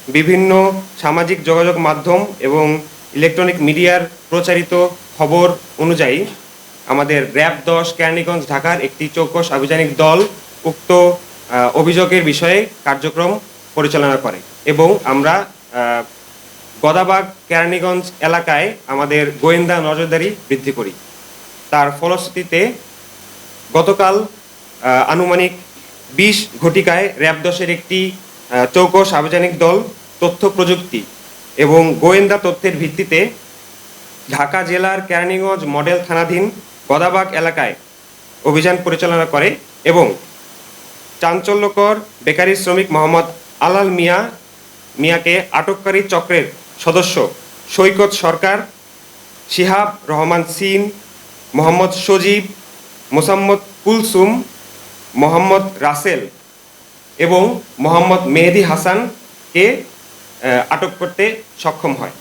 বিভিন্ন সামাজিক যোগাযোগ মাধ্যম এবং ইলেকট্রনিক মিডিয়ার প্রচারিত খবর অনুযায়ী আমাদের র্যাব 10 কেরানীগঞ্জ ঢাকার একটি চৌকস আভিযানিক দল উক্ত অভিযোগের বিষয়ে কার্যক্রম পরিচালনা করে এবং আমরা গদাবাগ কেরানীগঞ্জ এলাকায় আমাদের গোয়েন্দা নজরদারি বৃদ্ধি করি। তার ফলশ্রুতিতে গতকাল আনুমানিক 20 ঘটিকায় র্যাব 10-এর একটি চৌকস আভিযানিক দল তথ্য প্রযুক্তি এবং গোয়েন্দা তথ্যের ভিত্তিতে ঢাকা জেলার কেরানীগঞ্জ মডেল থানাধীন গদাবাগ এলাকায় অভিযান পরিচালনা করে এবং চাঞ্চল্যকর বেকারি শ্রমিক মোহাম্মদ আলাল মিয়াকে আটককারী চক্রের সদস্য সৈকত সরকার, শিহাব রহমান সিন, মোহাম্মদ সজীব, মোসাম্মদ কুলসুম, মোহাম্মদ রাসেল এবং মোহাম্মদ মেহেদি হাসানকে আটক করতে সক্ষম হয়।